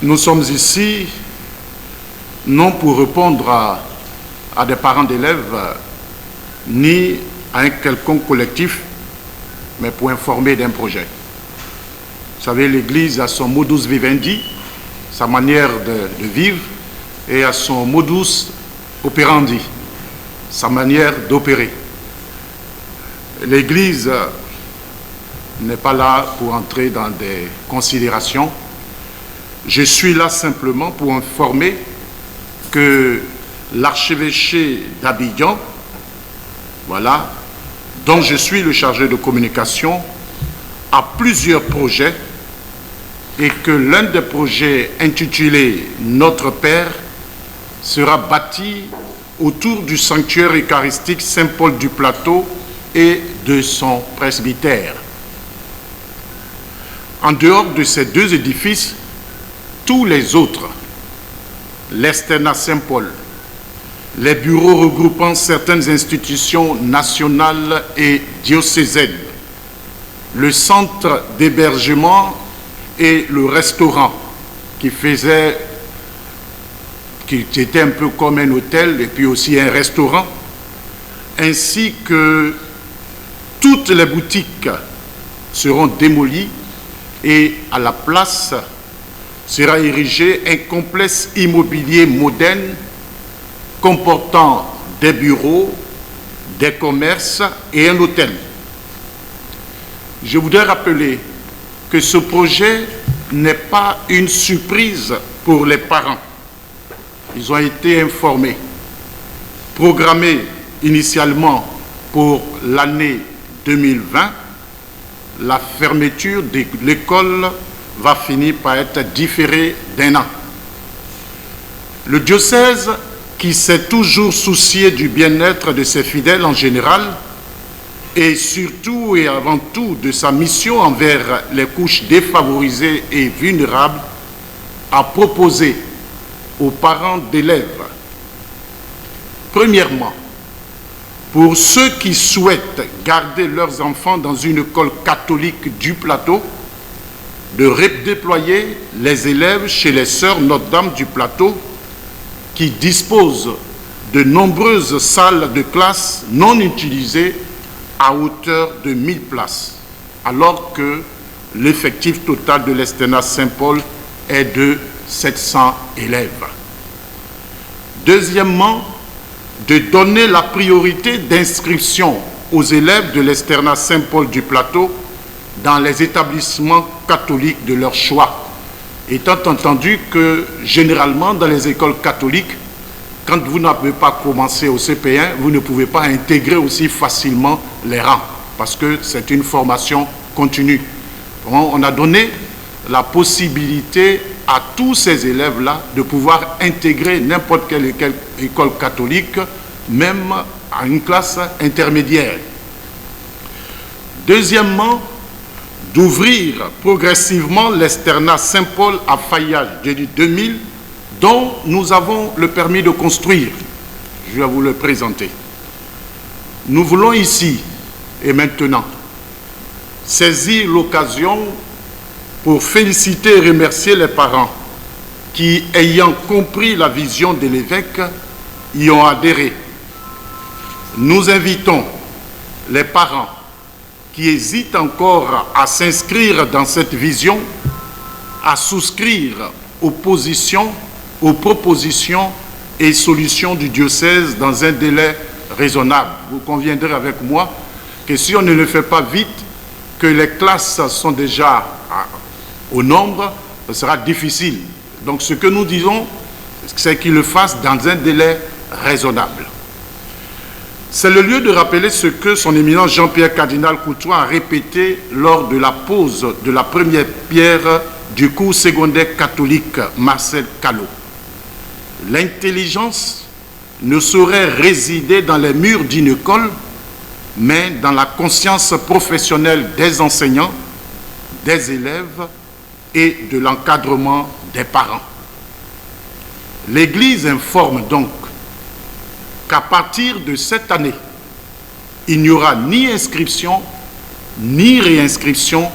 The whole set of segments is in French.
Nous sommes ici non pour répondre à des parents d'élèves, ni à un quelconque collectif, mais pour informer d'un projet. Vous savez, l'Église a son modus vivendi, sa manière de vivre, et a son modus operandi, sa manière d'opérer. L'Église n'est pas là pour entrer dans des considérations. Je suis là simplement pour informer que l'archevêché d'Abidjan, voilà, dont je suis le chargé de communication, a plusieurs projets et que l'un des projets intitulé « Notre Père » sera bâti autour du sanctuaire eucharistique Saint-Paul du Plateau et de son presbytère. En dehors de ces deux édifices, tous les autres, l'Externat Saint-Paul, les bureaux regroupant certaines institutions nationales et diocésaines, le centre d'hébergement et le restaurant qui était un peu comme un hôtel et puis aussi un restaurant, ainsi que toutes les boutiques seront démolies et à la place sera érigé un complexe immobilier moderne comportant des bureaux, des commerces et un hôtel. Je voudrais rappeler que ce projet n'est pas une surprise pour les parents. Ils ont été informés. Programmé initialement pour l'année 2020, la fermeture de l'école va finir par être différée d'1 an. Le diocèse, qui s'est toujours soucié du bien-être de ses fidèles en général, et surtout et avant tout de sa mission envers les couches défavorisées et vulnérables, a proposé aux parents d'élèves, premièrement, pour ceux qui souhaitent garder leurs enfants dans une école catholique du Plateau, de redéployer les élèves chez les sœurs Notre-Dame du Plateau qui disposent de nombreuses salles de classe non utilisées à hauteur de 1000 places, alors que l'effectif total de l'Externat Saint-Paul est de 700 élèves. Deuxièmement, de donner la priorité d'inscription aux élèves de l'Externat Saint-Paul du Plateau dans les établissements catholiques de leur choix, étant entendu que généralement dans les écoles catholiques, quand vous n'avez pas commencé au CP1, vous ne pouvez pas intégrer aussi facilement les rangs, parce que c'est une formation continue. On a donné la possibilité à tous ces élèves-là de pouvoir intégrer n'importe quelle école catholique, même à une classe intermédiaire. Deuxièmement, d'ouvrir progressivement l'Externat Saint-Paul à Fayal, jeudi 2000, dont nous avons le permis de construire. Je vais vous le présenter. Nous voulons ici et maintenant saisir l'occasion pour féliciter et remercier les parents qui, ayant compris la vision de l'évêque, y ont adhéré. Nous invitons les parents qui hésitent encore à s'inscrire dans cette vision, à souscrire aux positions, aux propositions et solutions du diocèse dans un délai raisonnable. Vous conviendrez avec moi que si on ne le fait pas vite, que les classes sont déjà au nombre, ce sera difficile. Donc ce que nous disons, c'est qu'ils le fassent dans un délai raisonnable. C'est le lieu de rappeler ce que son éminence Jean-Pierre Cardinal Coutois a répété lors de la pose de la première pierre du cours secondaire catholique Marcel Callot. L'intelligence ne saurait résider dans les murs d'une école, mais dans la conscience professionnelle des enseignants, des élèves et de l'encadrement des parents. L'Église informe donc qu'à partir de cette année, il n'y aura ni inscription ni réinscription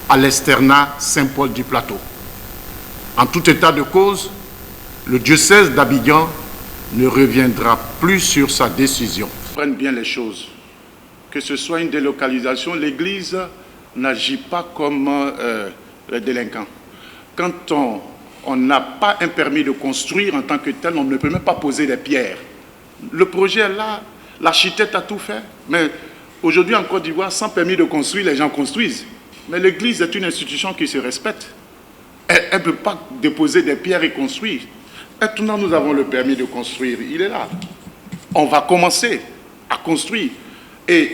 à l'Externat Saint-Paul du Plateau. En tout état de cause, le diocèse d'Abidjan ne reviendra plus sur sa décision. Prennent bien les choses. Que ce soit une délocalisation, l'Église n'agit pas comme les délinquants. Quand on n'a pas un permis de construire en tant que tel, on ne peut même pas poser des pierres. Le projet est là, l'architecte a tout fait. Mais aujourd'hui en Côte d'Ivoire, sans permis de construire, les gens construisent. Mais l'Église est une institution qui se respecte. Elle ne peut pas déposer des pierres et construire. Maintenant, nous avons le permis de construire, il est là. On va commencer à construire. Et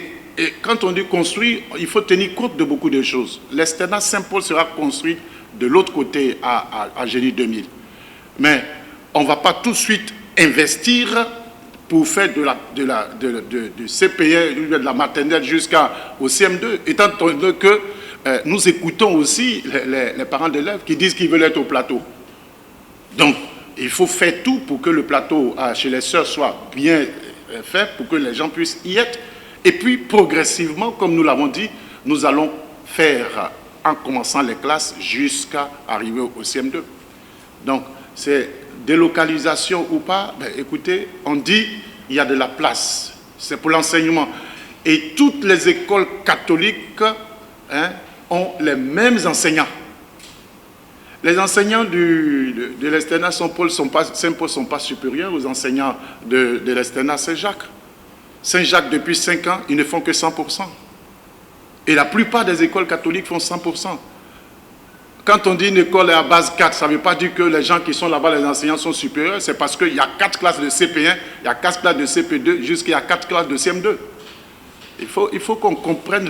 quand on dit construire, il faut tenir compte de beaucoup de choses. L'Externat Saint-Paul sera construit de l'autre côté à Génie 2000. Mais on ne va pas tout de suite investir pour faire de CPE, de la maternelle jusqu'au CM2, étant donné que nous écoutons aussi les parents d'élèves qui disent qu'ils veulent être au plateau. Donc, il faut faire tout pour que le plateau chez les sœurs soit bien fait, pour que les gens puissent y être. Et puis, progressivement, comme nous l'avons dit, nous allons faire, en commençant les classes, jusqu'à arriver au CM2. Donc, c'est délocalisation ou pas, ben, écoutez, on dit il y a de la place. C'est pour l'enseignement. Et toutes les écoles catholiques ont les mêmes enseignants. Les enseignants de l'Externat Saint-Paul ne sont pas supérieurs aux enseignants de l'Externat Saint-Jacques. Saint-Jacques, depuis 5 ans, ils ne font que 100%. Et la plupart des écoles catholiques font 100%. Quand on dit une école est à base 4, ça ne veut pas dire que les gens qui sont là-bas, les enseignants sont supérieurs. C'est parce qu'il y a 4 classes de CP1, il y a 4 classes de CP2, jusqu'à 4 classes de CM2. Il faut qu'on comprenne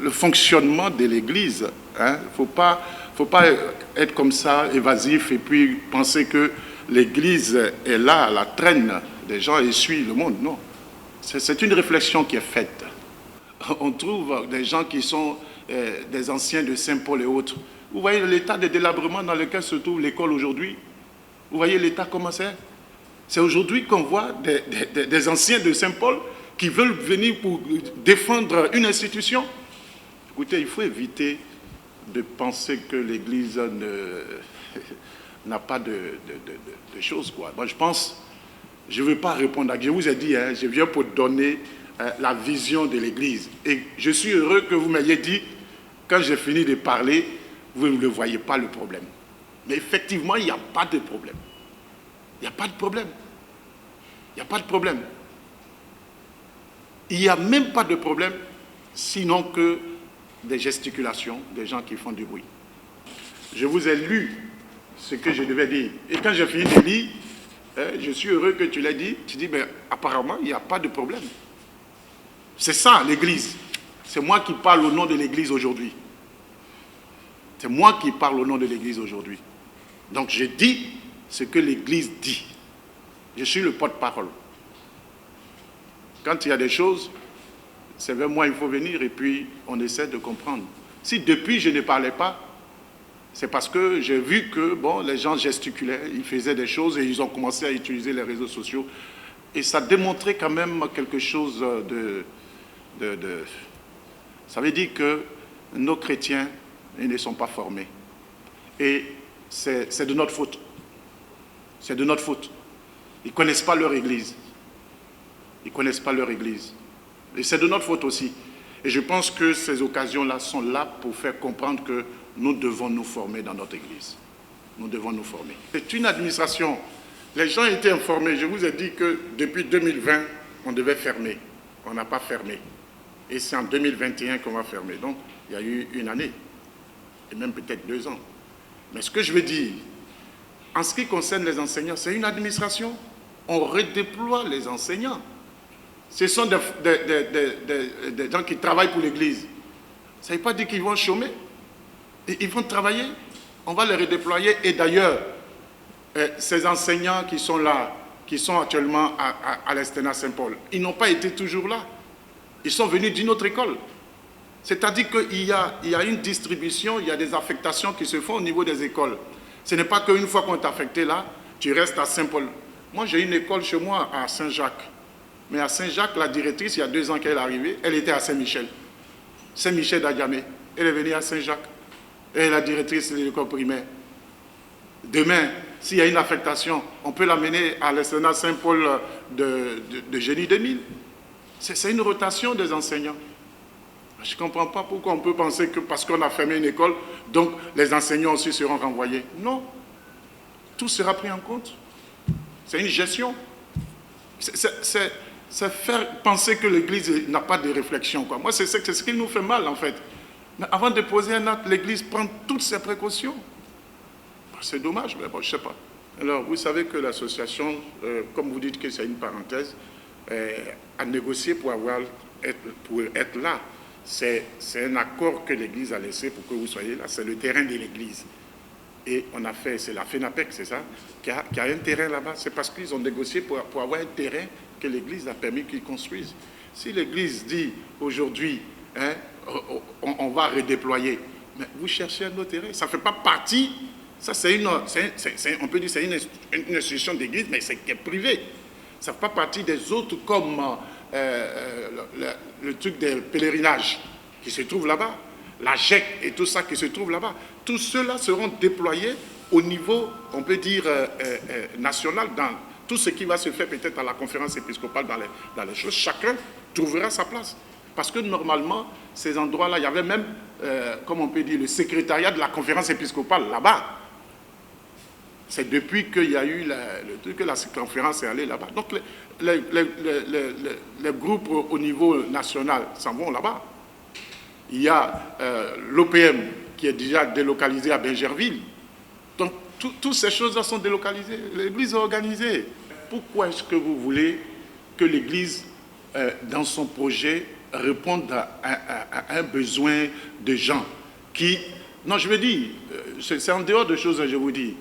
le fonctionnement de l'Église. Il ne faut pas être comme ça, évasif, et puis penser que l'Église est là, à la traîne des gens et suit le monde. Non. C'est une réflexion qui est faite. On trouve des gens qui sont des anciens de Saint-Paul et autres. Vous voyez l'état de délabrement dans lequel se trouve l'école aujourd'hui. Vous voyez l'état comment c'est. C'est aujourd'hui qu'on voit des anciens de Saint-Paul qui veulent venir pour défendre une institution. Écoutez, il faut éviter de penser que l'Église n'a pas de choses, quoi. Moi, je pense, je ne veux pas répondre à... Je vous ai dit, je viens pour donner la vision de l'Église. Et je suis heureux que vous m'ayez dit, quand j'ai fini de parler, vous ne voyez pas le problème. Mais effectivement, il n'y a pas de problème. Il n'y a pas de problème. Il n'y a pas de problème. Il n'y a même pas de problème, sinon que des gesticulations, des gens qui font du bruit. Je vous ai lu ce que je devais dire. Et quand j'ai fini de lire, je suis heureux que tu l'aies dit. Tu dis, mais apparemment, il n'y a pas de problème. C'est ça, l'Église. C'est moi qui parle au nom de l'Église aujourd'hui. C'est moi qui parle au nom de l'Église aujourd'hui. Donc, je dis ce que l'Église dit. Je suis le porte-parole. Quand il y a des choses, c'est vers moi il faut venir et puis on essaie de comprendre. Si depuis je ne parlais pas, c'est parce que j'ai vu que bon, les gens gesticulaient, ils faisaient des choses et ils ont commencé à utiliser les réseaux sociaux. Et ça démontrait quand même quelque chose ça veut dire que nos chrétiens ils ne sont pas formés. Et c'est de notre faute. C'est de notre faute. Ils ne connaissent pas leur Église. Ils ne connaissent pas leur Église. Et c'est de notre faute aussi. Et je pense que ces occasions-là sont là pour faire comprendre que nous devons nous former dans notre Église. Nous devons nous former. C'est une administration. Les gens étaient informés. Je vous ai dit que depuis 2020, on devait fermer. On n'a pas fermé. Et c'est en 2021 qu'on va fermer. Donc, il y a eu une année. Et même peut-être 2 ans. Mais ce que je veux dire, en ce qui concerne les enseignants, c'est une administration. On redéploie les enseignants. Ce sont des gens qui travaillent pour l'Église. Ça ne veut pas dire qu'ils vont chômer. Ils vont travailler. On va les redéployer. Et d'ailleurs, ces enseignants qui sont là, qui sont actuellement à l'Externat Saint-Paul, ils n'ont pas été toujours là. Ils sont venus d'une autre école. C'est-à-dire qu'il y a une distribution, il y a des affectations qui se font au niveau des écoles. Ce n'est pas qu'une fois qu'on t'a affecté là, tu restes à Saint-Paul. Moi, j'ai une école chez moi à Saint-Jacques. Mais à Saint-Jacques, la directrice, il y a 2 ans qu'elle est arrivée, elle était à Saint-Michel. Saint-Michel d'Adjamé. Elle est venue à Saint-Jacques. Elle est la directrice de l'école primaire. Demain, s'il y a une affectation, on peut l'amener à l'Externat Saint-Paul de Génie 2000. C'est une rotation des enseignants. Je ne comprends pas pourquoi on peut penser que parce qu'on a fermé une école, donc les enseignants aussi seront renvoyés. Non. Tout sera pris en compte. C'est une gestion. C'est faire penser que l'Église n'a pas de réflexion, quoi. Moi, c'est ce qui nous fait mal, en fait. Mais avant de poser un acte, l'Église prend toutes ses précautions. C'est dommage, mais bon, je ne sais pas. Alors, vous savez que l'association, comme vous dites que c'est une parenthèse, a négocié pour être là. C'est un accord que l'Église a laissé pour que vous soyez là. C'est le terrain de l'Église. Et on a fait, c'est la FENAPEC, c'est ça, qui a un terrain là-bas. C'est parce qu'ils ont négocié pour avoir un terrain que l'Église a permis qu'ils construisent. Si l'Église dit aujourd'hui, hein, on va redéployer, mais vous cherchez un autre terrain. Ça ne fait pas partie, ça c'est on peut dire c'est une institution d'Église, mais c'est privé. Ça ne fait pas partie des autres comme le truc des pèlerinages qui se trouve là-bas, la GEC et tout ça qui se trouve là-bas. Tous ceux-là seront déployés au niveau, on peut dire, national, dans tout ce qui va se faire peut-être à la conférence épiscopale dans les choses. Chacun trouvera sa place. Parce que normalement, ces endroits-là, il y avait même, comme on peut dire, le secrétariat de la conférence épiscopale là-bas. C'est depuis qu'il y a eu le truc que la conférence est allée là-bas. Donc les groupes au niveau national s'en vont là-bas. Il y a l'OPM qui est déjà délocalisé à Bergerville. Donc toutes ces choses-là sont délocalisées. L'Église est organisée. Pourquoi est-ce que vous voulez que l'Église, dans son projet, réponde à un besoin de gens qui... Non, je veux dire, c'est en dehors de choses, je vous dis.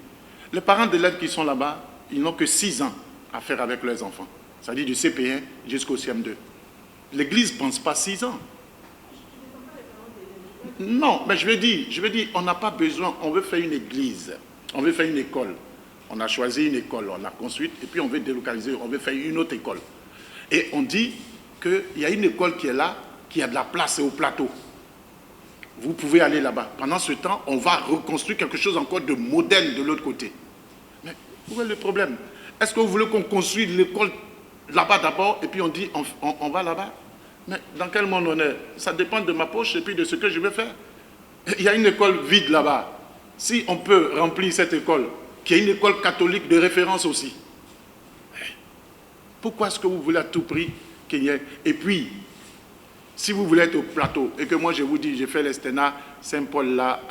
Les parents d'élèves qui sont là-bas, ils n'ont que 6 ans à faire avec leurs enfants. C'est-à-dire du CP1 jusqu'au CM2. L'Église ne pense pas 6 ans. Non, mais je veux dire, on n'a pas besoin, on veut faire une église, on veut faire une école. On a choisi une école, on l'a construite, et puis on veut délocaliser, on veut faire une autre école. Et on dit qu'il y a une école qui est là, qui a de la place au plateau. Vous pouvez aller là-bas. Pendant ce temps, on va reconstruire quelque chose encore de moderne de l'autre côté. Mais où est le problème? Est-ce que vous voulez qu'on construise l'école là-bas d'abord, et puis on dit on va là-bas? Mais dans quel monde on est? Ça dépend de ma poche et puis de ce que je vais faire. Il y a une école vide là-bas. Si on peut remplir cette école, qui est une école catholique de référence aussi, pourquoi est-ce que vous voulez à tout prix qu'il y ait? Et puis, si vous voulez être au plateau, et que moi je vous dis, j'ai fait l'Externat Saint-Paul là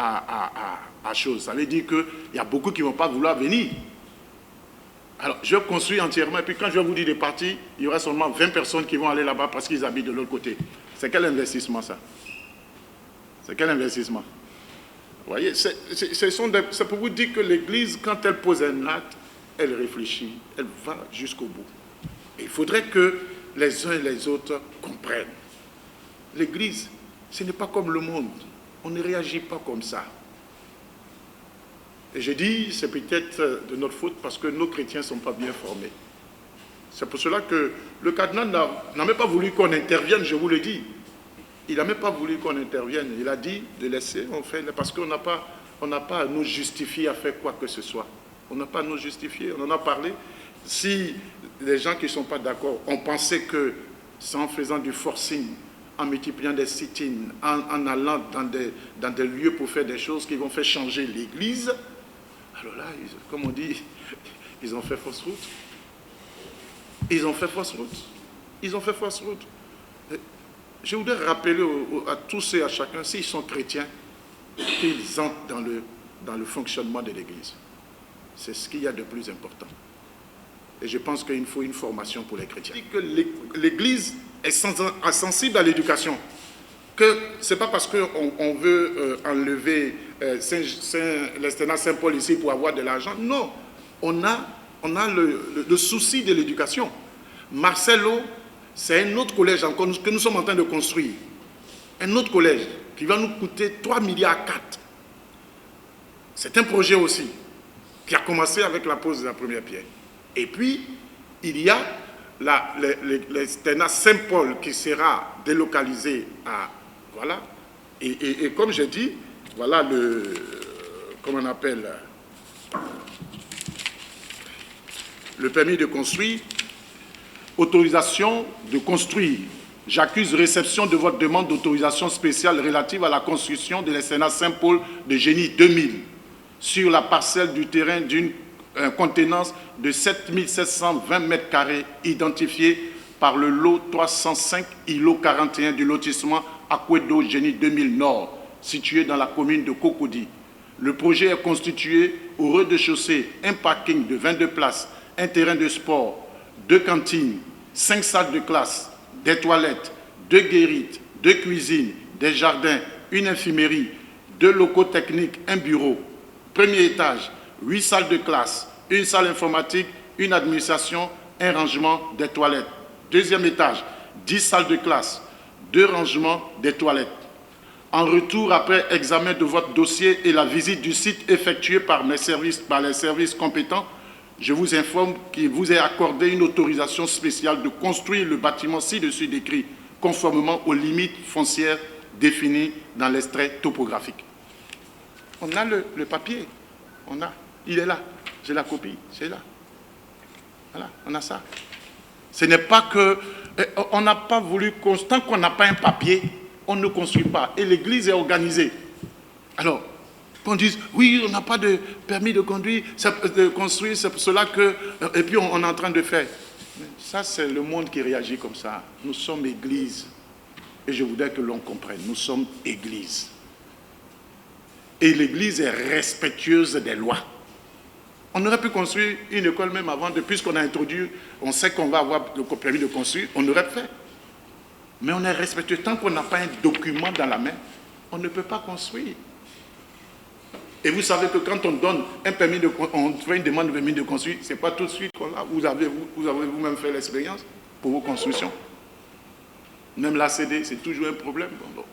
à chose, ça veut dire qu'il y a beaucoup qui ne vont pas vouloir venir. Alors, je construis entièrement, et puis quand je vais vous dire de partir, il y aura seulement 20 personnes qui vont aller là-bas parce qu'ils habitent de l'autre côté. C'est quel investissement, ça? C'est quel investissement? Vous voyez, c'est pour vous dire que l'Église, quand elle pose un acte, elle réfléchit, elle va jusqu'au bout. Et il faudrait que les uns et les autres comprennent. L'Église, ce n'est pas comme le monde. On ne réagit pas comme ça. Et je dis, c'est peut-être de notre faute parce que nos chrétiens ne sont pas bien formés. C'est pour cela que le cardinal n'a même pas voulu qu'on intervienne, je vous le dis. Il n'a même pas voulu qu'on intervienne. Il a dit de laisser, on fait, parce qu'on n'a pas à nous justifier à faire quoi que ce soit. On n'a pas à nous justifier, on en a parlé. Si les gens qui ne sont pas d'accord ont pensé que c'est en faisant du forcing, en multipliant des sit-ins, en allant dans des lieux pour faire des choses qui vont faire changer l'Église, alors là, comme on dit, ils ont fait fausse route. Ils ont fait fausse route. Ils ont fait fausse route. Je voudrais rappeler à tous et à chacun, s'ils sont chrétiens, qu'ils entrent dans le fonctionnement de l'Église. C'est ce qu'il y a de plus important. Et je pense qu'il faut une formation pour les chrétiens. Que l'Église est sensible à l'éducation. Que ce n'est pas parce qu'on veut enlever l'Externat Saint-Paul ici pour avoir de l'argent. Non, on a le souci de l'éducation. Marcelo, c'est un autre collège encore que nous sommes en train de construire. Un autre collège qui va nous coûter 3,4 milliards. C'est un projet aussi qui a commencé avec la pose de la première pierre. Et puis, il y a l'Externat Saint-Paul qui sera délocalisé à... Voilà. Et comme j'ai dit, voilà comment on appelle... le permis de construire, autorisation de construire. J'accuse réception de votre demande d'autorisation spéciale relative à la construction de l'Externat Saint-Paul de Génie 2000 sur la parcelle du terrain d'une contenance de 7 720 mètres carrés identifiée par le lot 305 ILO 41 du lotissement Akwedo Génie 2000 Nord, situé dans la commune de Cocody. Le projet est constitué au rez-de-chaussée, un parking de 22 places, un terrain de sport, 2 cantines, 5 salles de classe, des toilettes, 2 guérites, 2 cuisines, des jardins, une infirmerie, 2 locaux techniques, un bureau. Premier étage, 8 salles de classe, une salle informatique, une administration, un rangement, des toilettes. Deuxième étage, 10 salles de classe, 2 rangements, des toilettes. En retour, après examen de votre dossier et la visite du site effectuée par les services compétents, je vous informe qu'il vous est accordé une autorisation spéciale de construire le bâtiment ci-dessus décrit, conformément aux limites foncières définies dans l'extrait topographique. On a le papier, il est là, j'ai la copie, c'est là. Voilà, on a ça. Ce n'est pas que, on n'a pas voulu, tant qu'on n'a pas un papier, on ne construit pas. Et l'Église est organisée. Alors, qu'on dise, oui, on n'a pas de permis de conduire, de construire, c'est pour cela que... Et puis on est en train de faire. Ça, c'est le monde qui réagit comme ça. Nous sommes Église. Et je voudrais que l'on comprenne, nous sommes Église. Et l'Église est respectueuse des lois. On aurait pu construire une école même avant, puisqu'on a introduit, on sait qu'on va avoir le permis de construire, on aurait fait. Mais on est respectueux. Tant qu'on n'a pas un document dans la main, on ne peut pas construire. Et vous savez que quand on donne un permis on fait une demande de permis de construire, ce n'est pas tout de suite qu'on l'a. Vous avez vous-même fait l'expérience pour vos constructions. Même l'ACD, c'est toujours un problème. Bon,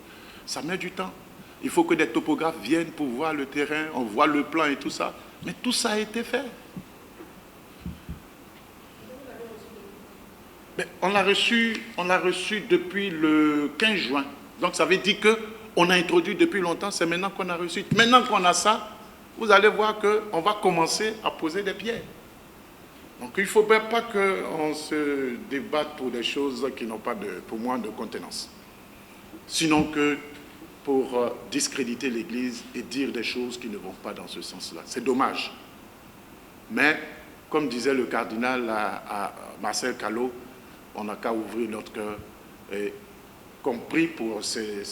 ça met du temps. Il faut que des topographes viennent pour voir le terrain, on voit le plan et tout ça. Mais tout ça a été fait. Mais on l'a reçu depuis le 15 juin. Donc ça veut dire qu'on a introduit depuis longtemps, c'est maintenant qu'on a reçu. Maintenant qu'on a ça, vous allez voir qu'on va commencer à poser des pierres. Donc il ne faudrait pas qu'on se débatte pour des choses qui n'ont pas, pour moi, de contenance. Sinon que pour discréditer l'Église et dire des choses qui ne vont pas dans ce sens-là. C'est dommage. Mais, comme disait le cardinal à Marcel Callot, on n'a qu'à ouvrir notre cœur, et compris pour ces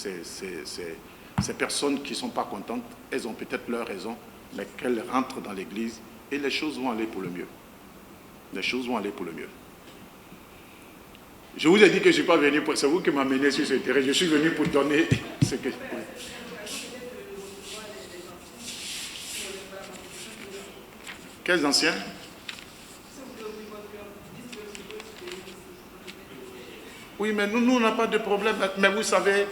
personnes qui ne sont pas contentes. Elles ont peut-être leur raison, mais qu'elles rentrent dans l'Église et les choses vont aller pour le mieux. Les choses vont aller pour le mieux. Je vous ai dit que je ne suis pas venu pour... C'est vous qui m'amenez sur ce terrain. Je suis venu pour donner ce que... Quels anciens? Oui, mais nous, on n'a pas de problème. Mais vous savez,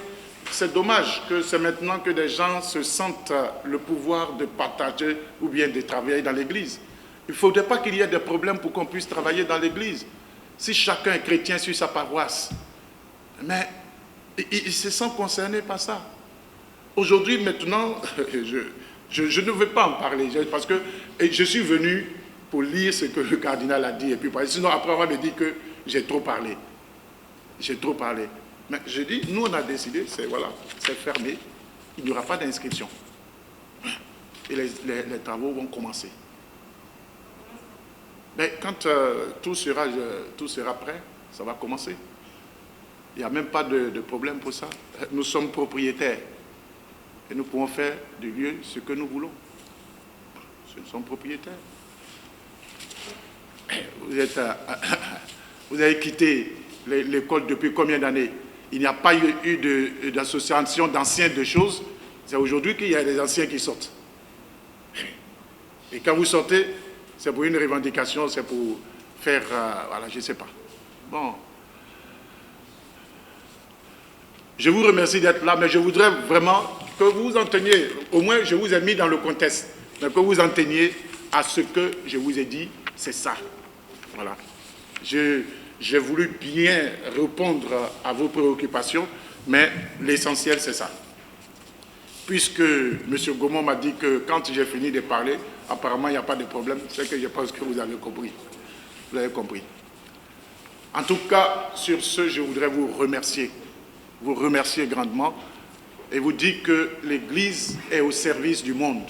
c'est dommage que c'est maintenant que des gens se sentent le pouvoir de partager ou bien de travailler dans l'Église. Il ne faudrait pas qu'il y ait des problèmes pour qu'on puisse travailler dans l'Église. Si chacun est chrétien sur sa paroisse, mais il se sent concerné par ça. Aujourd'hui, maintenant, je ne veux pas en parler, parce que je suis venu pour lire ce que le cardinal a dit, et puis sinon après on va me dire que j'ai trop parlé. J'ai trop parlé. Mais je dis, nous on a décidé, c'est fermé, il n'y aura pas d'inscription. Et les travaux vont commencer. Mais quand tout sera prêt, ça va commencer. Il n'y a même pas de problème pour ça. Nous sommes propriétaires. Et nous pouvons faire du lieu ce que nous voulons. Nous sommes propriétaires. Vous avez quitté l'école depuis combien d'années? Il n'y a pas eu d'association d'anciens de choses. C'est aujourd'hui qu'il y a des anciens qui sortent. Et quand vous sortez, c'est pour une revendication, c'est pour faire... voilà, je ne sais pas. Bon. Je vous remercie d'être là, mais je voudrais vraiment que vous en teniez, au moins je vous ai mis dans le contexte, mais que vous en teniez à ce que je vous ai dit, c'est ça. Voilà. J'ai voulu bien répondre à vos préoccupations, mais l'essentiel c'est ça. Puisque M. Gaumont m'a dit que quand j'ai fini de parler, apparemment il n'y a pas de problème, c'est que je pense que vous avez compris. Vous avez compris. En tout cas, sur ce, je voudrais vous remercier grandement et vous dire que l'Église est au service du monde.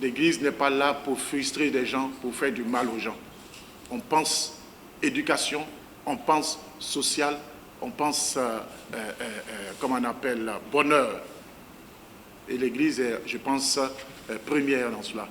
L'Église n'est pas là pour frustrer des gens, pour faire du mal aux gens. On pense éducation, on pense social, on pense, comment on appelle, bonheur. Et l'Église est, je pense, première dans cela.